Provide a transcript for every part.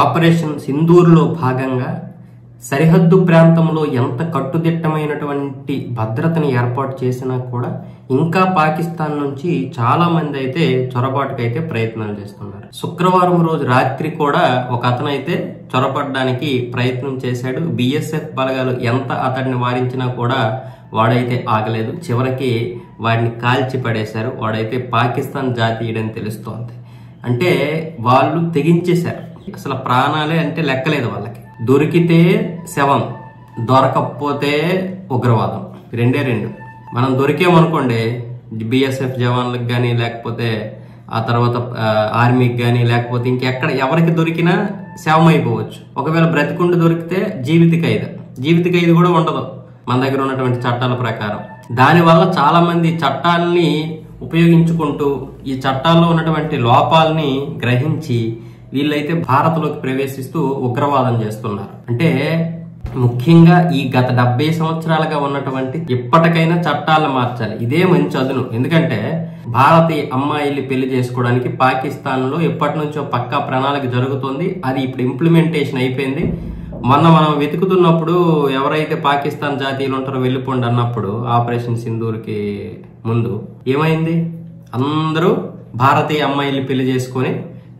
Operation సింధూర్లో భాగంగా సరిహద్దు ప్రాంతంలో ఎంత కట్టుదిట్టమైనటువంటి భద్రతని ఏర్పాటు చేసినా కూడా ఇంకా పాకిస్తాన్ నుంచి చాలా మంది అయితే చొరబాటుకైతే ప్రయత్నాలు చేస్తున్నారు. శుక్రవారం రోజు రాత్రి కూడా ఒక అతను అయితే చొరబడడానికి ప్రయత్నం చేశాడు. బిఎస్ఎఫ్ బలగాలు ఎంత అతడిని వారించినా కూడా వాడైతే ఆగలేదు. చివరికి వాడిని కాల్చి పడేశారు. వాడైతే పాకిస్తాన్ జాతీయుడని తెలుస్తోంది. అంటే వాళ్ళు తెగించేశారు. అసలు ప్రాణాలే అంటే లెక్కలేదు వాళ్ళకి. దొరికితే శవం, దొరకకపోతే ఉగ్రవాదం. రెండే రెండు. మనం దొరికేమనుకోండి, బిఎస్ఎఫ్ జవాన్లకు కానీ లేకపోతే ఆ తర్వాత ఆర్మీకి కానీ లేకపోతే ఇంకెక్కడ ఎవరికి దొరికినా శవం అయిపోవచ్చు. ఒకవేళ బ్రతికుండి దొరికితే జీవిత ఖైదు కూడా ఉండదు మన దగ్గర ఉన్నటువంటి చట్టాల ప్రకారం. దానివల్ల చాలా మంది చట్టాలని ఉపయోగించుకుంటూ ఈ చట్టాల్లో ఉన్నటువంటి లోపాలని గ్రహించి వీళ్ళైతే భారత్లోకి ప్రవేశిస్తూ ఉగ్రవాదం చేస్తున్నారు. అంటే ముఖ్యంగా ఈ గత 70 సంవత్సరాలుగా ఉన్నటువంటి ఇప్పటికైనా చట్టాలను మార్చాలి. ఇదే మంచి అదును. ఎందుకంటే భారతీయ అమ్మాయిల్ని పెళ్లి చేసుకోవడానికి పాకిస్తాన్ లో ఎప్పటి నుంచో పక్కా ప్రణాళిక జరుగుతుంది. అది ఇప్పుడు ఇంప్లిమెంటేషన్ అయిపోయింది. మొన్న మనం వెతుకుతున్నప్పుడు ఎవరైతే పాకిస్తాన్ జాతీయులు ఉంటారో వెళ్ళిపోండి అన్నప్పుడు ఆపరేషన్ సింధూర్కి ముందు ఏమైంది? అందరూ భారతీయ అమ్మాయిల్ని పెళ్లి చేసుకుని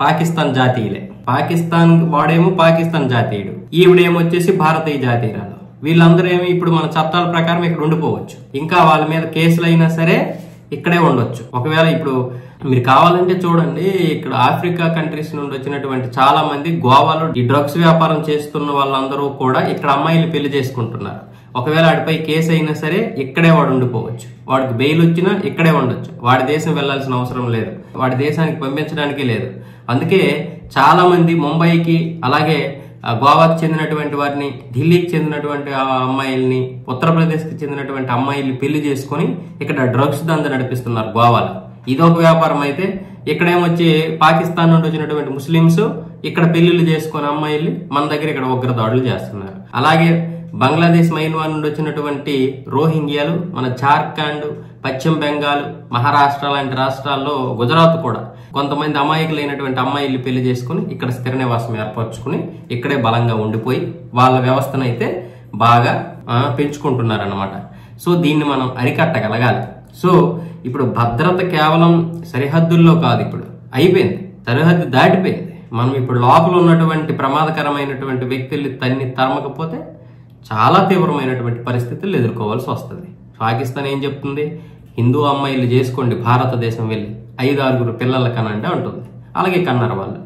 పాకిస్తాన్ జాతీయులే. పాకిస్తాన్ వాడేమో పాకిస్తాన్ జాతీయుడు, ఈవిడేమొచ్చేసి భారతీయ జాతీయురాలు. వీళ్ళందరూ ఏమి ఇప్పుడు మన చట్టాల ప్రకారం ఇక్కడ ఉండిపోవచ్చు. ఇంకా వాళ్ళ మీద కేసులు అయినా సరే ఇక్కడే ఉండొచ్చు. ఒకవేళ ఇప్పుడు మీరు కావాలంటే చూడండి, ఇక్కడ ఆఫ్రికా కంట్రీస్ నుండి వచ్చినటువంటి చాలా మంది గోవాలో ఈ డ్రగ్స్ వ్యాపారం చేస్తున్న వాళ్ళందరూ కూడా ఇక్కడ అమ్మాయిలు పెళ్లి చేసుకుంటున్నారు. ఒకవేళ వాడిపై కేసు అయినా సరే ఇక్కడే వాడు ఉండిపోవచ్చు. వాడికి బెయిల్ వచ్చినా ఇక్కడే ఉండొచ్చు. వాడి దేశం వెళ్లాల్సిన అవసరం లేదు, వాడి దేశానికి పంపించడానికి లేదు. అందుకే చాలా మంది ముంబైకి అలాగే గోవాకి చెందినటువంటి వారిని, ఢిల్లీకి చెందినటువంటి అమ్మాయిల్ని, ఉత్తరప్రదేశ్కి చెందినటువంటి అమ్మాయిల్ని పెళ్లి చేసుకుని ఇక్కడ డ్రగ్స్ దందా నడిపిస్తున్నారు గోవాలో. ఇదొక వ్యాపారం అయితే, ఇక్కడేమొచ్చి పాకిస్తాన్ నుండి వచ్చినటువంటి ముస్లింస్ ఇక్కడ పెళ్లిళ్ళు చేసుకుని అమ్మాయిల్ని మన దగ్గర ఇక్కడ ఉగ్రదాడులు చేస్తున్నారు. అలాగే బంగ్లాదేశ్ మైన్వార్ నుండి వచ్చినటువంటి రోహింగ్యాలు మన జార్ఖండ్, పశ్చిమ బెంగాల్, మహారాష్ట్ర లాంటి రాష్ట్రాల్లో, గుజరాత్ కూడా కొంతమంది అమాయకులైనటువంటి అమ్మాయిల్ని పెళ్లి చేసుకుని ఇక్కడ స్థిర నివాసం ఏర్పరచుకుని ఇక్కడే బలంగా ఉండిపోయి వాళ్ళ వ్యవస్థను అయితే బాగా పెంచుకుంటున్నారన్నమాట. సో దీన్ని మనం అరికట్టగలగాలి. సో ఇప్పుడు భద్రత కేవలం సరిహద్దుల్లో కాదు, ఇప్పుడు అయిపోయింది, సరిహద్దు దాటిపోయింది. మనం ఇప్పుడు లోపల ఉన్నటువంటి ప్రమాదకరమైనటువంటి వ్యక్తుల్ని తరమకపోతే చాలా తీవ్రమైనటువంటి పరిస్థితులు ఎదుర్కోవాల్సి వస్తుంది. పాకిస్తాన్ ఏం చెప్తుంది? హిందూ అమ్మాయిలు చేసుకోండి, భారతదేశం వెళ్ళి 5-6 పిల్లల కనంటే అంటుంది. అలాగే కన్నారు వాళ్ళు.